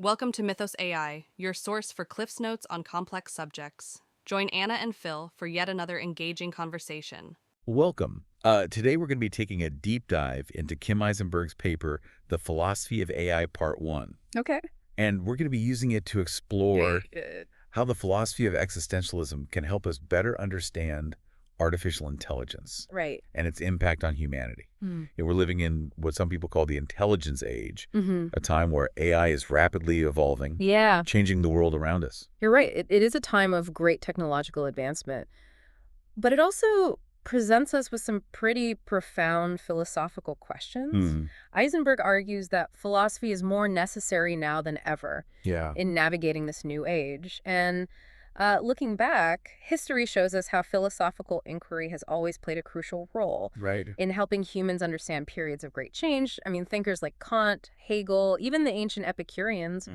Welcome to Mythos AI, your source for Cliff's Notes on complex subjects. Join Anna and Phil for yet another engaging conversation. Welcome. Today we're going to be taking a deep dive into Kim Isenberg's paper, The Philosophy of AI Part 1. Okay. And we're going to be using it to explore Good. how the philosophy of existentialism can help us better understand artificial intelligence Right. and its impact on humanity. Mm. We're living in what some people call the intelligence age, Mm-hmm. a time where AI is rapidly evolving, Yeah, changing the world around us. you're right. It is a time of great technological advancement, but it also presents us with some pretty profound philosophical questions. Hmm. Isenberg argues that philosophy is more necessary now than ever Yeah. in navigating this new age. And looking back, history shows us how philosophical inquiry has always played a crucial role Right. in helping humans understand periods of great change. I mean, thinkers like Kant, Hegel, even the ancient Epicureans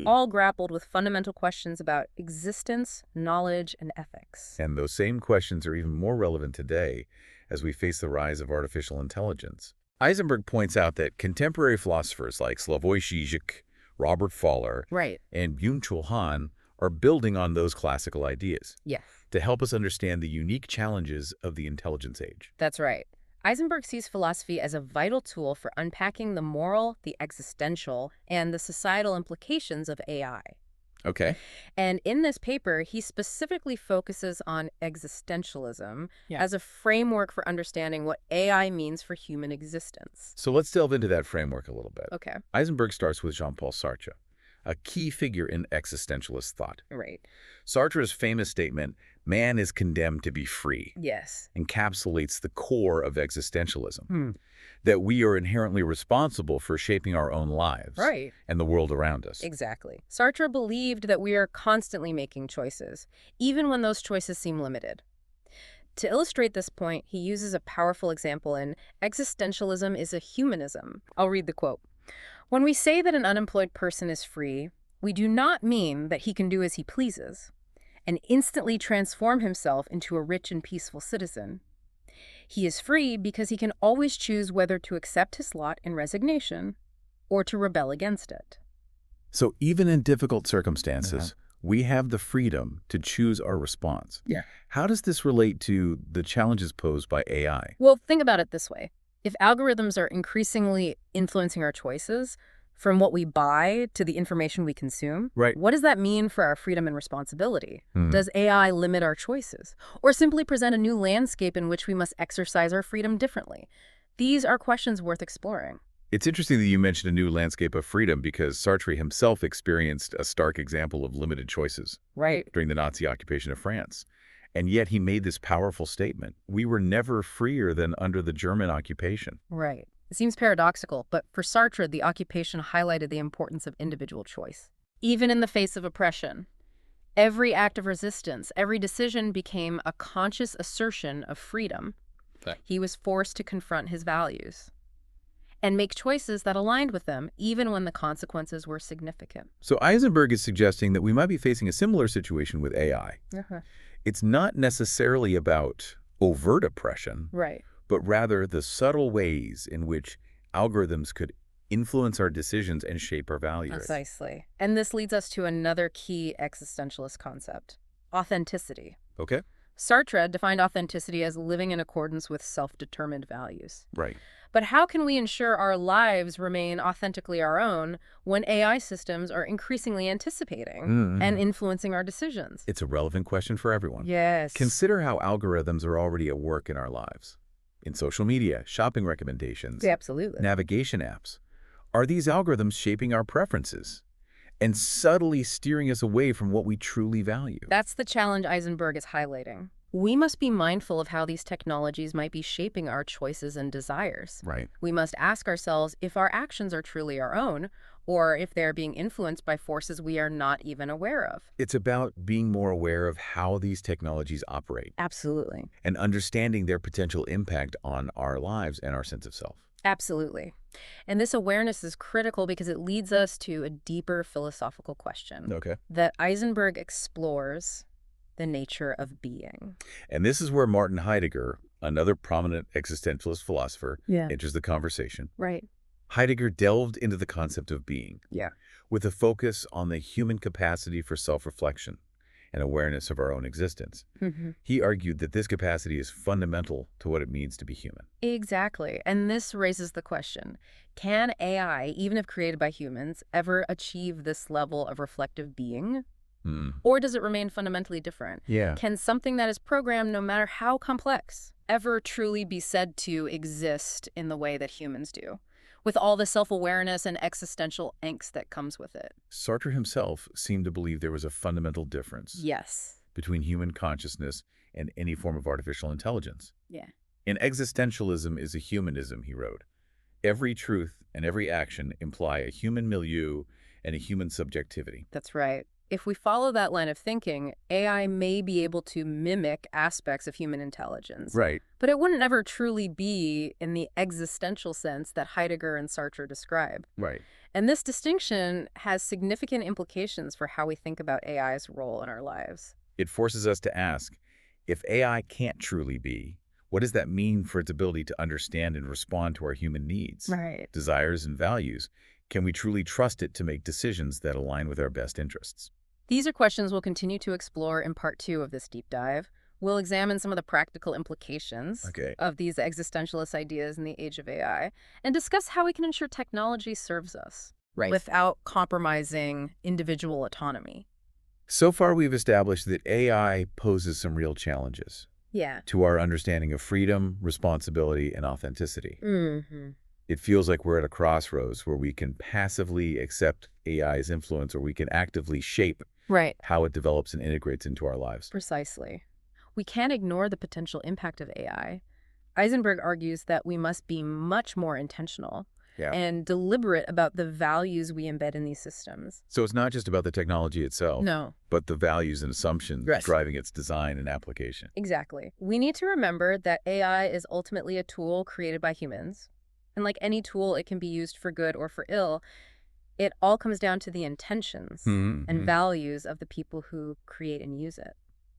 all grappled with fundamental questions about existence, knowledge, and ethics. And those same questions are even more relevant today as we face the rise of artificial intelligence. Isenberg points out that contemporary philosophers like Slavoj Žižek, Robert Fowler, Right. and Byung-Chul Han are building on those classical ideas Yes, to help us understand the unique challenges of the intelligence age. that's right. Isenberg sees philosophy as a vital tool for unpacking the moral, the existential, and the societal implications of AI. Okay. And in this paper, he specifically focuses on existentialism Yeah. as a framework for understanding what AI means for human existence. So let's delve into that framework a little bit. Okay, Isenberg starts with Jean-Paul Sartre, a key figure in existentialist thought. right. Sartre's famous statement, "Man is condemned to be free," Yes. encapsulates the core of existentialism, that we are inherently responsible for shaping our own lives Right. and the world around us. Exactly. Sartre believed that we are constantly making choices, even when those choices seem limited. To illustrate this point, he uses a powerful example in Existentialism is a Humanism. I'll read the quote. When we say that an unemployed person is free, we do not mean that he can do as he pleases and instantly transform himself into a rich and peaceful citizen. He is free because he can always choose whether to accept his lot in resignation or to rebel against it. So even in difficult circumstances, we have the freedom to choose our response. Yeah. How does this relate to the challenges posed by AI? Well, think about it this way. If algorithms are increasingly influencing our choices, from what we buy to the information we consume, Right. what does that mean for our freedom and responsibility? Mhm. Does AI limit our choices? Or simply present a new landscape in which we must exercise our freedom differently? These are questions worth exploring. It's interesting that you mentioned a new landscape of freedom because Sartre himself experienced a stark example of limited choices Right. during the Nazi occupation of France. And yet he made this powerful statement. We were never freer than under the German occupation. Right. It seems paradoxical, but for Sartre, the occupation highlighted the importance of individual choice. Even in the face of oppression, every act of resistance, every decision became a conscious assertion of freedom. Right. He was forced to confront his values and make choices that aligned with them, even when the consequences were significant. So Isenberg is suggesting that we might be facing a similar situation with AI. It's not necessarily about overt oppression, Right. but rather the subtle ways in which algorithms could influence our decisions and shape our values. Precisely. And this leads us to another key existentialist concept, authenticity. Okay? Sartre defined authenticity as living in accordance with self-determined values. Right. But how can we ensure our lives remain authentically our own when AI systems are increasingly anticipating and influencing our decisions? It's a relevant question for everyone. Yes. Consider how algorithms are already at work in our lives. In social media, shopping recommendations, Yeah, absolutely. navigation apps. Are these algorithms shaping our preferences and subtly steering us away from what we truly value? That's the challenge Isenberg is highlighting. We must be mindful of how these technologies might be shaping our choices and desires. Right. We must ask ourselves if our actions are truly our own, or if they're being influenced by forces we are not even aware of. It's about being more aware of how these technologies operate Absolutely. and understanding their potential impact on our lives and our sense of self. Absolutely. And this awareness is critical because it leads us to a deeper philosophical question Okay. that Isenberg explores: the nature of being. And this is where Martin Heidegger, another prominent existentialist philosopher, Yeah. enters the conversation. Right. Heidegger delved into the concept of being. Yeah. with a focus on the human capacity for self-reflection and awareness of our own existence. He argued that this capacity is fundamental to what it means to be human. Exactly. And this raises the question, can AI, even if created by humans, ever achieve this level of reflective being? Or does it remain fundamentally different? Yeah. Can something that is programmed, no matter how complex, ever truly be said to exist in the way that humans do, with all the self-awareness and existential angst that comes with it? Sartre himself seemed to believe there was a fundamental difference Yes. between human consciousness and any form of artificial intelligence. Yeah. "An existentialism is a humanism," he wrote. "Every truth and every action imply a human milieu and a human subjectivity." That's right. If we follow that line of thinking, AI may be able to mimic aspects of human intelligence. Right. But it wouldn't ever truly be in the existential sense that Heidegger and Sartre describe. Right. And this distinction has significant implications for how we think about AI's role in our lives. It forces us to ask, if AI can't truly be, what does that mean for its ability to understand and respond to our human needs, Right. desires, and values? Can we truly trust it to make decisions that align with our best interests? These are questions we'll continue to explore in part 2 of this deep dive. We'll examine some of the practical implications of these existentialist ideas in the age of AI and discuss how we can ensure technology serves us without compromising individual autonomy. So far, we've established that AI poses some real challenges to our understanding of freedom, responsibility, and authenticity. It feels like we're at a crossroads where we can passively accept AI's influence or we can actively shape how it develops and integrates into our lives. Precisely. We can't ignore the potential impact of AI. Isenberg argues that we must be much more intentional and deliberate about the values we embed in these systems. So it's not just about the technology itself, No. but the values and assumptions driving its design and application. Exactly. We need to remember that AI is ultimately a tool created by humans. And like any tool, it can be used for good or for ill. It all comes down to the intentions and values of the people who create and use it.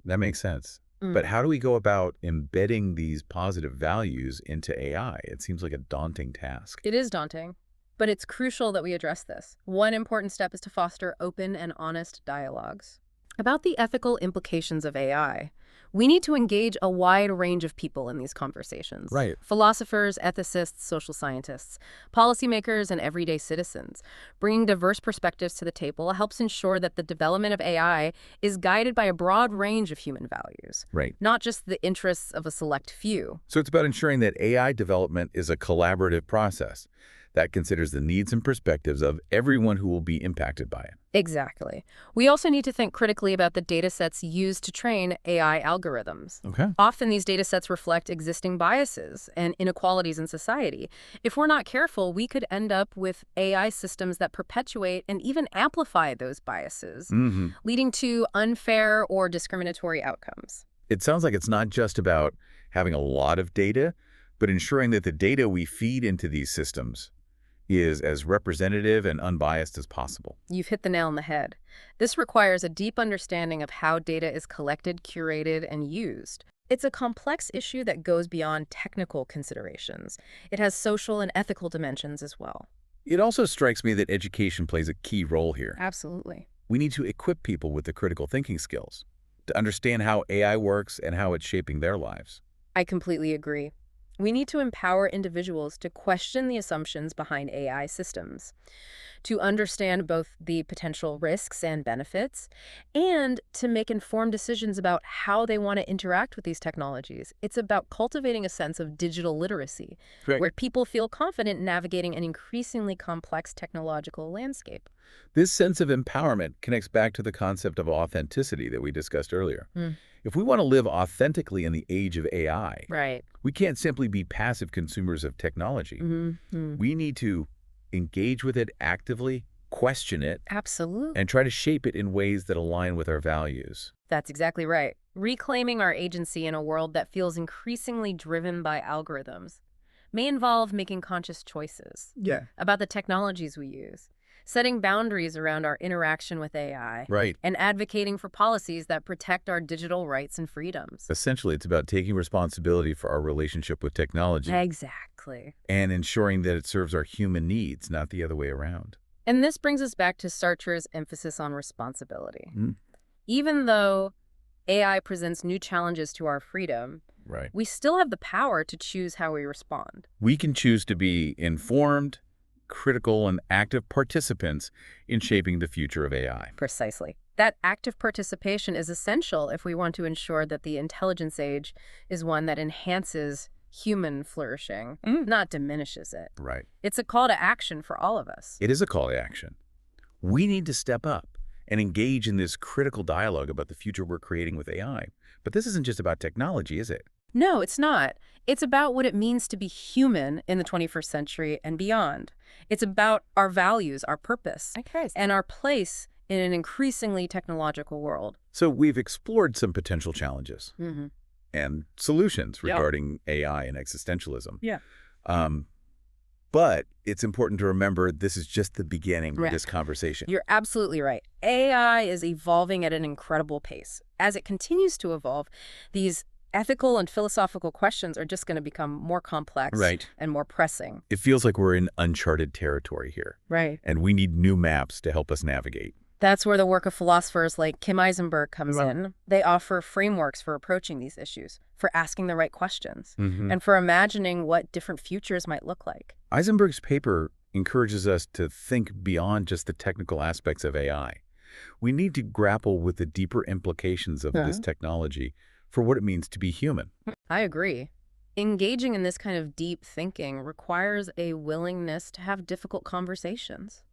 That makes sense. But how do we go about embedding these positive values into AI? It seems like a daunting task. It is daunting, but it's crucial that we address this. One important step is to foster open and honest dialogues about the ethical implications of AI. We need to engage a wide range of people in these conversations. Right. Philosophers, ethicists, social scientists, policymakers, and everyday citizens. Bringing diverse perspectives to the table helps ensure that the development of AI is guided by a broad range of human values. Right. Not just the interests of a select few. So it's about ensuring that AI development is a collaborative process that considers the needs and perspectives of everyone who will be impacted by it. Exactly. We also need to think critically about the data sets used to train AI algorithms. Okay. Often these data sets reflect existing biases and inequalities in society. If we're not careful, we could end up with AI systems that perpetuate and even amplify those biases, leading to unfair or discriminatory outcomes. It sounds like it's not just about having a lot of data, but ensuring that the data we feed into these systems is as representative and unbiased as possible. You've hit the nail on the head. This requires a deep understanding of how data is collected, curated, and used. It's a complex issue that goes beyond technical considerations. It has social and ethical dimensions as well. It also strikes me that education plays a key role here. Absolutely. We need to equip people with the critical thinking skills to understand how AI works and how it's shaping their lives. I completely agree. We need to empower individuals to question the assumptions behind AI systems, to understand both the potential risks and benefits, and to make informed decisions about how they want to interact with these technologies. It's about cultivating a sense of digital literacy, where people feel confident navigating an increasingly complex technological landscape. This sense of empowerment connects back to the concept of authenticity that we discussed earlier. If we want to live authentically in the age of AI, we can't simply be passive consumers of technology. We need to engage with it actively, question it, and try to shape it in ways that align with our values. That's exactly right. Reclaiming our agency in a world that feels increasingly driven by algorithms may involve making conscious choices about the technologies we use, setting boundaries around our interaction with AI, and advocating for policies that protect our digital rights and freedoms. Essentially, it's about taking responsibility for our relationship with technology. Exactly. And ensuring that it serves our human needs, not the other way around. And this brings us back to Sartre's emphasis on responsibility. Even though AI presents new challenges to our freedom, right, we still have the power to choose how we respond. We can choose to be informed, critical, and active participants in shaping the future of AI. Precisely. That active participation is essential if we want to ensure that the intelligence age is one that enhances human flourishing, not diminishes it. Right. It's a call to action for all of us. It is a call to action. We need to step up and engage in this critical dialogue about the future we're creating with AI. But this isn't just about technology, is it? No, it's not. It's about what it means to be human in the 21st century and beyond. It's about our values, our purpose, and our place in an increasingly technological world. So we've explored some potential challenges and solutions regarding AI and existentialism. But it's important to remember this is just the beginning of this conversation. You're absolutely right. AI is evolving at an incredible pace. As it continues to evolve, these ethical and philosophical questions are just going to become more complex and more pressing. It feels like we're in uncharted territory here. Right. And we need new maps to help us navigate. That's where the work of philosophers like Kim Isenberg comes in. They offer frameworks for approaching these issues, for asking the right questions, and for imagining what different futures might look like. Isenberg's paper encourages us to think beyond just the technical aspects of AI. We need to grapple with the deeper implications of this technology for what it means to be human. I agree. Engaging in this kind of deep thinking requires a willingness to have difficult conversations,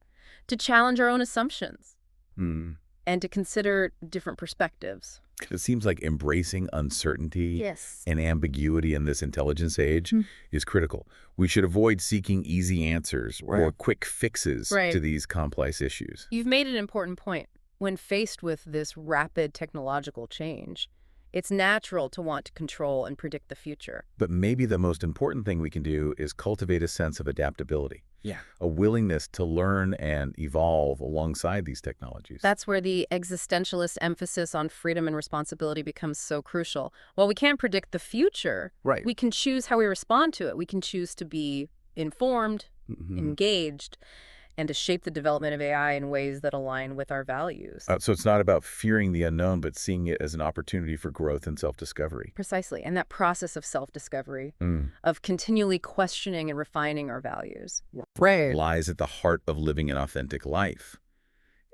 to challenge our own assumptions, and to consider different perspectives. It seems like embracing uncertainty and ambiguity in this intelligence age is critical. We should avoid seeking easy answers or quick fixes to these complex issues. You've made an important point. When faced with this rapid technological change, it's natural to want to control and predict the future. But maybe the most important thing we can do is cultivate a sense of adaptability. A willingness to learn and evolve alongside these technologies. That's where the existentialist emphasis on freedom and responsibility becomes so crucial. While we can't predict the future, we can choose how we respond to it. We can choose to be informed, engaged, and to shape the development of AI in ways that align with our values. So it's not about fearing the unknown, but seeing it as an opportunity for growth and self-discovery. Precisely. And that process of self-discovery, of continually questioning and refining our values, lies at the heart of living an authentic life.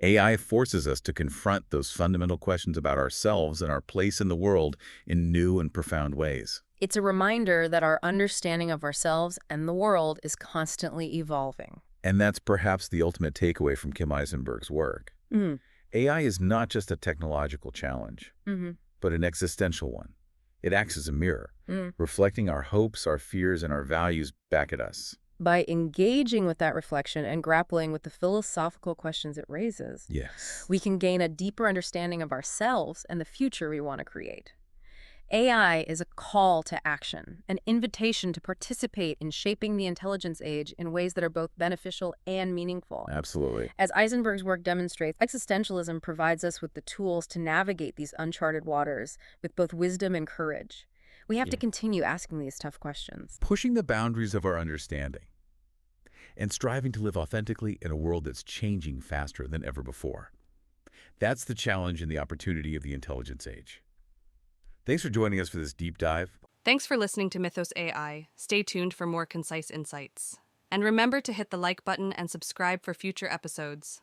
AI forces us to confront those fundamental questions about ourselves and our place in the world in new and profound ways. It's a reminder that our understanding of ourselves and the world is constantly evolving. And that's perhaps the ultimate takeaway from Kim Isenberg's work. AI is not just a technological challenge, but an existential one. It acts as a mirror, reflecting our hopes, our fears, and our values back at us. By engaging with that reflection and grappling with the philosophical questions it raises, we can gain a deeper understanding of ourselves and the future we want to create. AI is a call to action, an invitation to participate in shaping the intelligence age in ways that are both beneficial and meaningful. Absolutely. As Isenberg's work demonstrates, existentialism provides us with the tools to navigate these uncharted waters with both wisdom and courage. We have to continue asking these tough questions. Pushing the boundaries of our understanding and striving to live authentically in a world that's changing faster than ever before. That's the challenge and the opportunity of the intelligence age. Thanks for joining us for this deep dive. Thanks for listening to Mythos AI. Stay tuned for more concise insights. And remember to hit the like button and subscribe for future episodes.